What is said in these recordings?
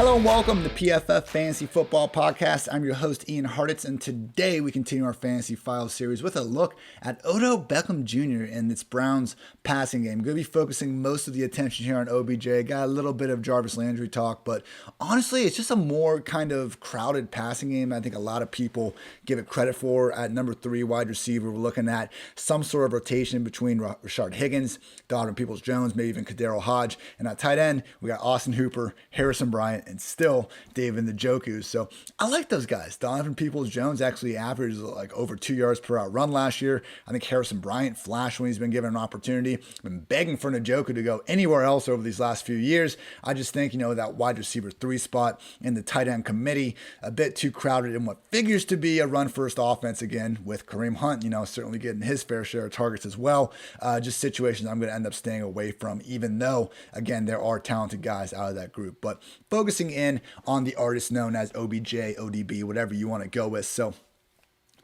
Hello and welcome to PFF Fantasy Football Podcast. I'm your host, Ian Hartitz, and today we continue our Fantasy Files series with a look at Odell Beckham Jr. and its Browns passing game. Going to be focusing most of the attention here on OBJ. Got a little bit of Jarvis Landry talk, but honestly, it's just a more kind of crowded passing game. I think a lot of people give it credit for. At number 3 wide receiver, we're looking at some sort of rotation between Rashard Higgins, Donovan Peoples-Jones, maybe even Kadero Hodge. And at tight end, we got Austin Hooper, Harrison Bryant, and still David Njoku. So I like those guys. Donovan Peoples-Jones actually averaged like over 2 yards per out run last year. I think Harrison Bryant flashed when he's been given an opportunity. I've been begging for Njoku to go anywhere else over these last few years. I just think, that wide receiver 3 spot in the tight end committee, a bit too crowded in what figures to be a run-first offense again with Kareem Hunt, certainly getting his fair share of targets as well. Just situations I'm going to end up staying away from, even though, again, there are talented guys out of that group. But focusing in on the artist known as OBJ, ODB, whatever you want to go with. So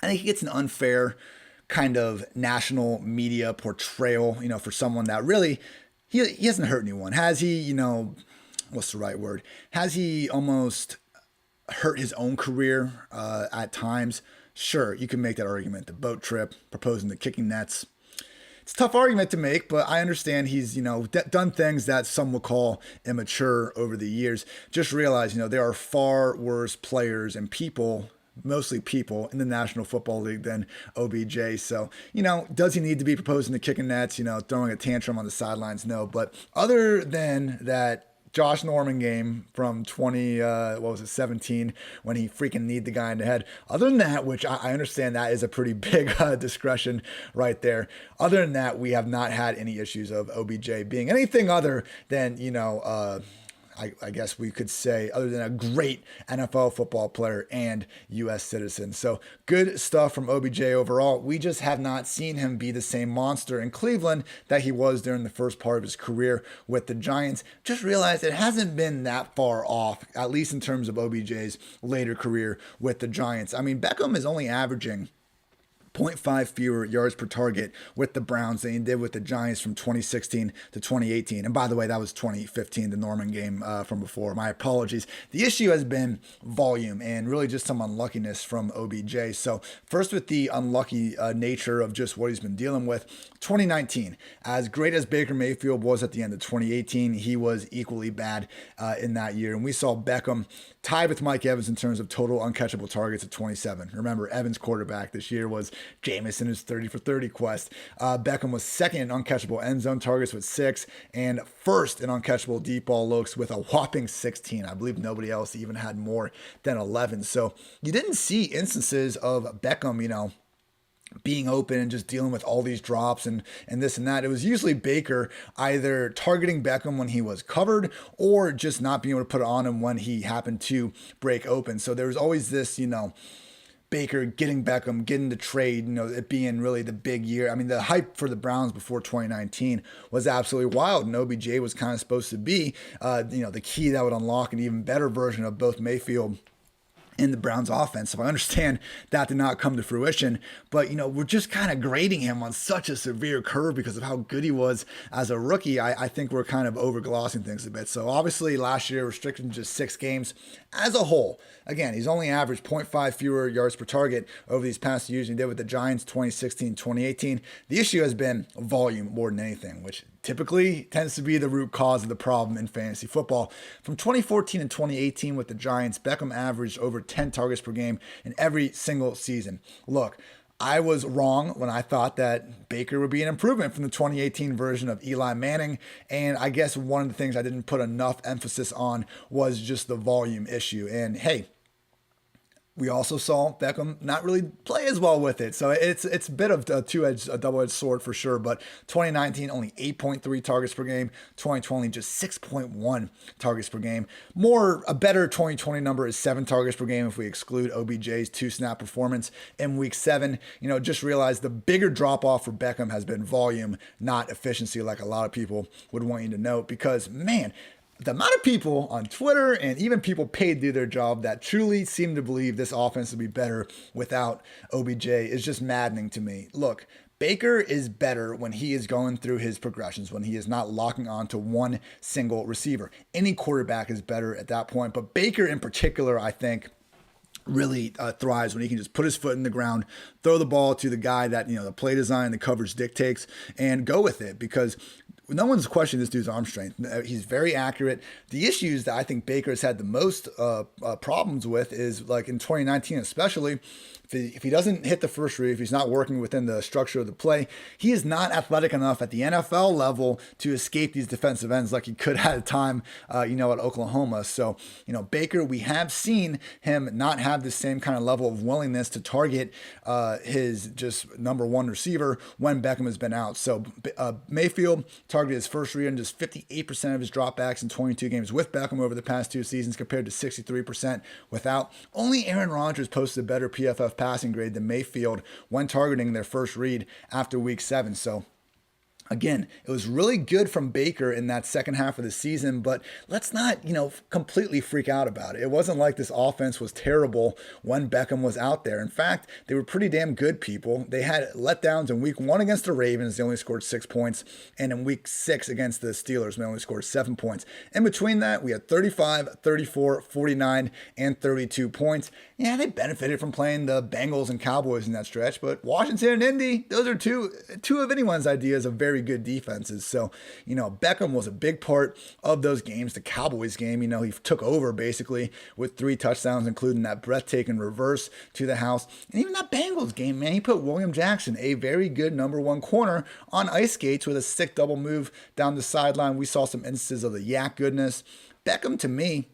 I think he gets an unfair kind of national media portrayal, for someone that really, he hasn't hurt anyone. Has he, what's the right word? Has he almost hurt his own career at times? Sure, you can make that argument. The boat trip, proposing the kicking nets. It's a tough argument to make, but I understand he's, done things that some would call immature over the years. Just realize, there are far worse players and people, mostly people, in the National Football League than OBJ. So, does he need to be proposing the kicking nets, throwing a tantrum on the sidelines? No. But other than that Josh Norman game from 17, when he freaking kneed the guy in the head. Other than that, which I understand that is a pretty big discretion right there. Other than that, we have not had any issues of OBJ being anything other than, I guess we could say, other than a great NFL football player and U.S. citizen. So good stuff from OBJ overall. We just have not seen him be the same monster in Cleveland that he was during the first part of his career with the Giants. Just realized it hasn't been that far off, at least in terms of OBJ's later career with the Giants. I mean, Beckham is only averaging 0.5 fewer yards per target with the Browns than he did with the Giants from 2016 to 2018. And by the way, that was 2015, the Norman game from before. My apologies. The issue has been volume and really just some unluckiness from OBJ. So first with the unlucky nature of just what he's been dealing with. 2019, as great as Baker Mayfield was at the end of 2018, he was equally bad in that year. And we saw Beckham tied with Mike Evans in terms of total uncatchable targets at 27. Remember, Evans' quarterback this year was Jameis in his 30 for 30 quest. Beckham was second in uncatchable end zone targets with 6 and first in uncatchable deep ball looks with a whopping 16. I believe nobody else even had more than 11. So you didn't see instances of Beckham, being open and just dealing with all these drops and this and that. It was usually Baker either targeting Beckham when he was covered or just not being able to put it on him when he happened to break open. So there was always this, Baker getting Beckham, getting the trade, it being really the big year. I mean, the hype for the Browns before 2019 was absolutely wild, and OBJ was kind of supposed to be, the key that would unlock an even better version of both Mayfield in the Browns offense. So I understand that did not come to fruition, but we're just kind of grading him on such a severe curve because of how good he was as a rookie. I think we're kind of overglossing things a bit. So obviously last year restricted to just 6 games as a whole. Again, he's only averaged 0.5 fewer yards per target over these past years than he did with the Giants 2016, 2018. The issue has been volume more than anything, which typically tends to be the root cause of the problem in fantasy football. From 2014 and 2018 with the Giants, Beckham averaged over 10 targets per game in every single season. Look, I was wrong when I thought that Baker would be an improvement from the 2018 version of Eli Manning. And I guess one of the things I didn't put enough emphasis on was just the volume issue. And hey, we also saw Beckham not really play as well with it. So it's a bit of a double-edged sword for sure. But 2019, only 8.3 targets per game. 2020, just 6.1 targets per game. A better 2020 number is 7 targets per game if we exclude OBJ's 2-snap performance in week 7. Just realize the bigger drop-off for Beckham has been volume, not efficiency, like a lot of people would want you to note. Because, man, the amount of people on Twitter and even people paid to do their job that truly seem to believe this offense would be better without OBJ is just maddening to me. Look, Baker is better when he is going through his progressions, when he is not locking on to one single receiver. Any quarterback is better at that point, but Baker in particular, I think, really thrives when he can just put his foot in the ground, throw the ball to the guy that, the play design, the coverage dictates, and go with it, because no one's questioning this dude's arm strength. He's very accurate. The issues that I think Baker has had the most problems with is, like in 2019 especially, if he doesn't hit the first read, if he's not working within the structure of the play, he is not athletic enough at the NFL level to escape these defensive ends like he could at a time, at Oklahoma. So, Baker, we have seen him not have the same kind of level of willingness to target his just number one receiver when Beckham has been out. So Mayfield targeted his first read on just 58% of his dropbacks in 22 games with Beckham over the past 2 seasons compared to 63% without. Only Aaron Rodgers posted a better PFF passing grade than Mayfield when targeting their first read after week 7. So again, it was really good from Baker in that second half of the season, but let's not, completely freak out about it. It wasn't like this offense was terrible when Beckham was out there. In fact, they were pretty damn good, people. They had letdowns in week 1 against the Ravens. They only scored 6 points. And in week 6 against the Steelers, they only scored 7 points. In between that, we had 35, 34, 49, and 32 points. Yeah, they benefited from playing the Bengals and Cowboys in that stretch, but Washington and Indy, those are two of anyone's ideas of very good defenses. So, Beckham was a big part of those games. The Cowboys game, he took over basically with 3 touchdowns, including that breathtaking reverse to the house. And even that Bengals game, man, he put William Jackson, a very good number 1 corner, on ice skates with a sick double move down the sideline. We saw some instances of the yak goodness. Beckham, to me,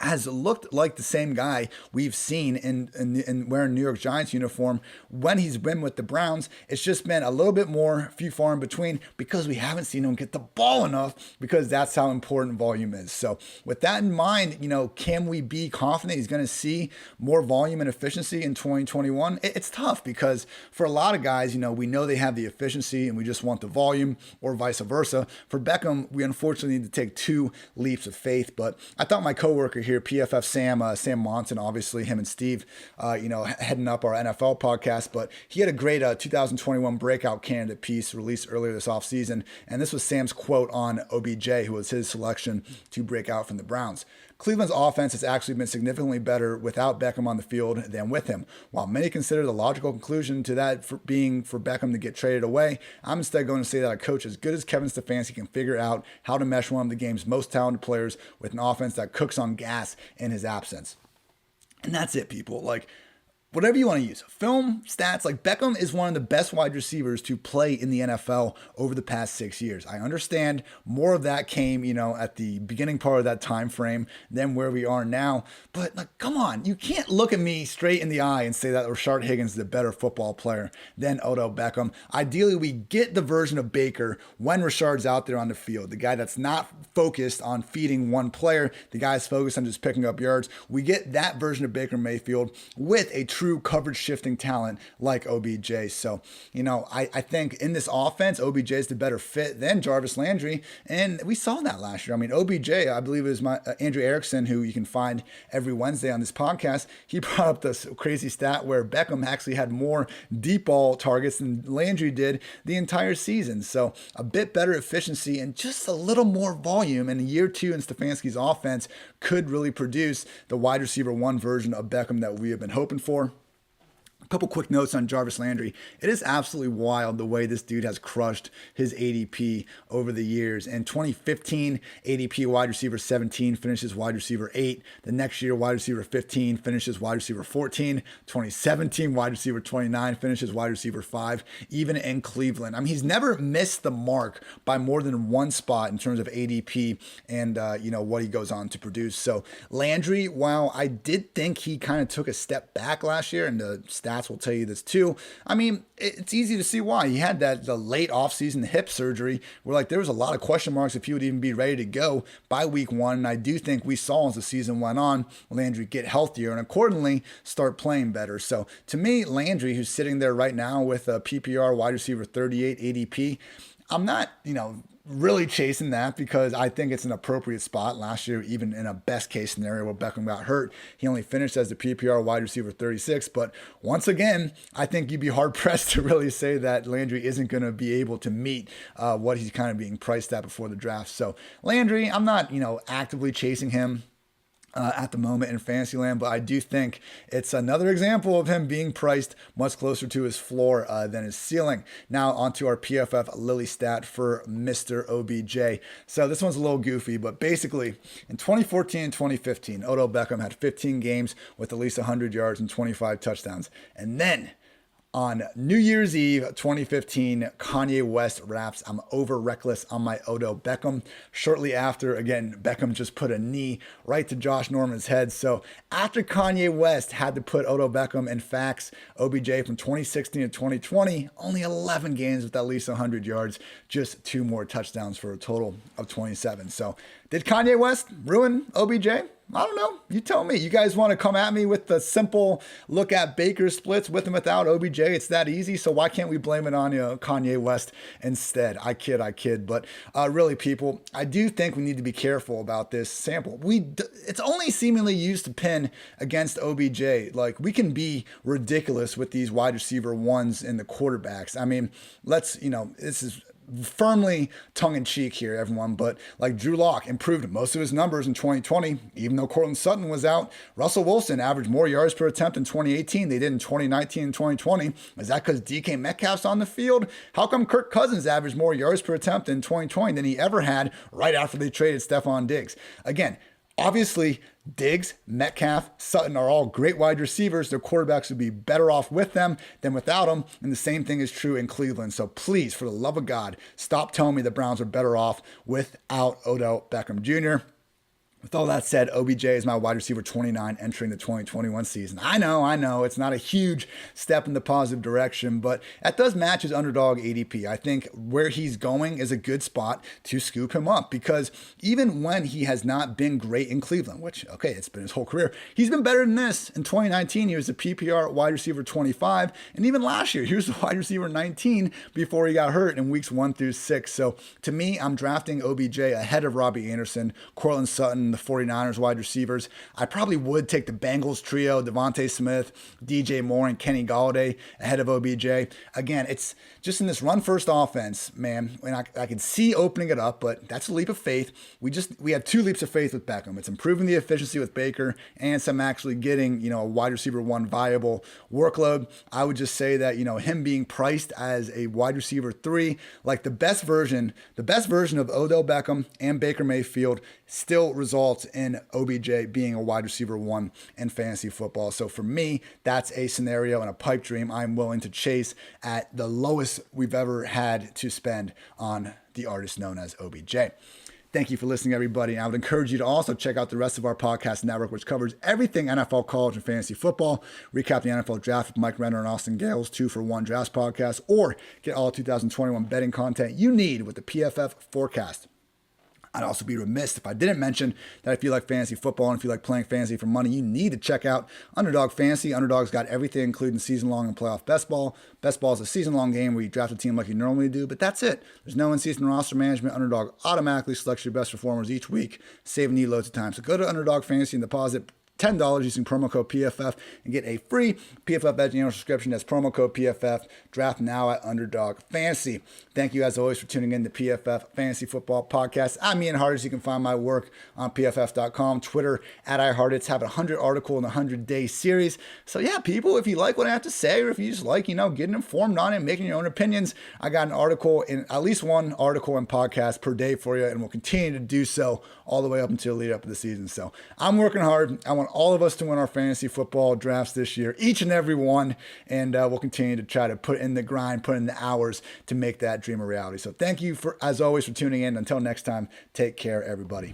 has looked like the same guy we've seen in wearing New York Giants uniform when he's been with the Browns. It's just been a little bit more few far in between because we haven't seen him get the ball enough, because that's how important volume is. So with that in mind, can we be confident he's going to see more volume and efficiency in 2021? It's tough because for a lot of guys, we know they have the efficiency and we just want the volume, or vice versa. For Beckham, we unfortunately need to take 2 leaps of faith. But I thought my co-worker here, PFF Sam Monson, obviously him and Steve, heading up our NFL podcast, but he had a great 2021 breakout candidate piece released earlier this offseason, and this was Sam's quote on OBJ, who was his selection to break out from the Browns. Cleveland's offense has actually been significantly better without Beckham on the field than with him. While many consider the logical conclusion to that for Beckham to get traded away, I'm instead going to say that a coach as good as Kevin Stefanski can figure out how to mesh one of the game's most talented players with an offense that cooks on gas in his absence. And that's it, people. Whatever you want to use, film, stats, Beckham is one of the best wide receivers to play in the NFL over the past 6 years. I understand more of that came, at the beginning part of that time frame than where we are now. But come on, you can't look at me straight in the eye and say that Rashard Higgins is a better football player than Odell Beckham. Ideally, we get the version of Baker when Rashard's out there on the field, the guy that's not focused on feeding one player, the guy's focused on just picking up yards. We get that version of Baker Mayfield with a true coverage shifting talent like OBJ. So, I think in this offense, OBJ is the better fit than Jarvis Landry. And we saw that last year. OBJ, I believe it was Andrew Erickson, who you can find every Wednesday on this podcast. He brought up this crazy stat where Beckham actually had more deep ball targets than Landry did the entire season. So a bit better efficiency and just a little more volume in year 2 in Stefanski's offense could really produce the wide receiver 1 version of Beckham that we have been hoping for. A couple quick notes on Jarvis Landry. It is absolutely wild the way this dude has crushed his ADP over the years. In 2015, ADP wide receiver 17 finishes wide receiver 8. The next year, wide receiver 15 finishes wide receiver 14. 2017, wide receiver 29 finishes wide receiver 5, even in Cleveland. He's never missed the mark by more than 1 spot in terms of ADP and, what he goes on to produce. So Landry, while I did think he kind of took a step back last year, and the stats will tell you this too. It's easy to see why. He had the late offseason hip surgery where there was a lot of question marks if he would even be ready to go by week 1. And I do think we saw as the season went on, Landry get healthier and accordingly start playing better. So to me, Landry, who's sitting there right now with a PPR wide receiver 38 ADP, I'm not, really chasing that because I think it's an appropriate spot. Last year, even in a best case scenario where Beckham got hurt, he only finished as the PPR wide receiver 36. But once again, I think you'd be hard pressed to really say that Landry isn't going to be able to meet what he's kind of being priced at before the draft. So Landry, I'm not, actively chasing him at the moment in Fantasyland, but I do think it's another example of him being priced much closer to his floor than his ceiling. Now onto our PFF Lily stat for Mr. OBJ. So this one's a little goofy, but basically in 2014 and 2015, Odell Beckham had 15 games with at least 100 yards and 25 touchdowns. And then on New Year's Eve 2015, Kanye West raps "I'm over reckless" on my Odell Beckham. Shortly after, again, Beckham just put a knee right to Josh Norman's head. So after Kanye West had to put Odell Beckham in facts, OBJ from 2016 to 2020, only 11 games with at least 100 yards, just 2 more touchdowns for a total of 27. So did Kanye West ruin OBJ? I don't know. You tell me. You guys want to come at me with the simple look at Baker splits with and without OBJ? It's that easy. So why can't we blame it on Kanye West instead? I kid. But really, people, I do think we need to be careful about this sample. It's only seemingly used to pin against OBJ. Like, we can be ridiculous with these wide receiver ones and the quarterbacks. I mean, this is firmly tongue-in-cheek here, everyone, but like Drew Lock improved most of his numbers in 2020, even though Cortland Sutton was out. Russell Wilson averaged more yards per attempt in 2018 they did in 2019 and 2020. Is that because DK Metcalf's on the field? How come Kirk Cousins averaged more yards per attempt in 2020 than he ever had right after they traded Stephon Diggs? Again, obviously, Diggs, Metcalf, Sutton are all great wide receivers. Their quarterbacks would be better off with them than without them. And the same thing is true in Cleveland. So please, for the love of God, stop telling me the Browns are better off without Odell Beckham Jr. With all that said, OBJ is my wide receiver 29 entering the 2021 season. I know, it's not a huge step in the positive direction, but that does match his underdog ADP. I think where he's going is a good spot to scoop him up because even when he has not been great in Cleveland, which, okay, it's been his whole career, he's been better than this. In 2019, he was the PPR wide receiver 25, and even last year, he was the wide receiver 19 before he got hurt in weeks 1 through 6. So to me, I'm drafting OBJ ahead of Robbie Anderson, Cortland Sutton, the 49ers wide receivers. I probably would take the Bengals trio, Devontae Smith, DJ Moore, and Kenny Golladay ahead of OBJ. Again, it's just in this run-first offense, man, and I could see opening it up, but that's a leap of faith. We have 2 leaps of faith with Beckham. It's improving the efficiency with Baker and some actually getting, a wide receiver 1 viable workload. I would just say that, him being priced as a wide receiver 3, like the best version of Odell Beckham and Baker Mayfield still results in OBJ being a wide receiver 1 in fantasy football. So for me, that's a scenario and a pipe dream I'm willing to chase at the lowest we've ever had to spend on the artist known as OBJ. Thank you for listening, everybody. And I would encourage you to also check out the rest of our podcast network, which covers everything NFL, college, and fantasy football. Recap the NFL draft with Mike Renner and Austin Gales, 2-for-1 Drafts podcast, or get all 2021 betting content you need with the PFF forecast. I'd also be remiss if I didn't mention that if you like fantasy football and if you like playing fantasy for money, you need to check out Underdog Fantasy. Underdog's got everything, including season-long and playoff best ball. Best ball is a season-long game where you draft a team like you normally do, but that's it. There's no in-season roster management. Underdog automatically selects your best performers each week, saving you loads of time. So go to Underdog Fantasy and deposit $10 using promo code PFF and get a free PFF Edge annual subscription. That's promo code PFF. Draft now at Underdog Fantasy. Thank you, as always, for tuning in to PFF Fantasy Football Podcast. I'm Ian Hartitz. You can find my work on PFF.com, Twitter at iHartitz. Have a 100-article in a 100-day series. So yeah, people, if you like what I have to say, or if you just like, getting informed on it, making your own opinions, I got an article in at least one article and podcast per day for you, and we'll continue to do so all the way up until the lead up of the season. So I'm working hard. I want all of us to win our fantasy football drafts this year, each and every one, and we'll continue to try to put in the grind, put in the hours to make that dream a reality. So thank you, as always, for tuning in. Until next time, take care, everybody.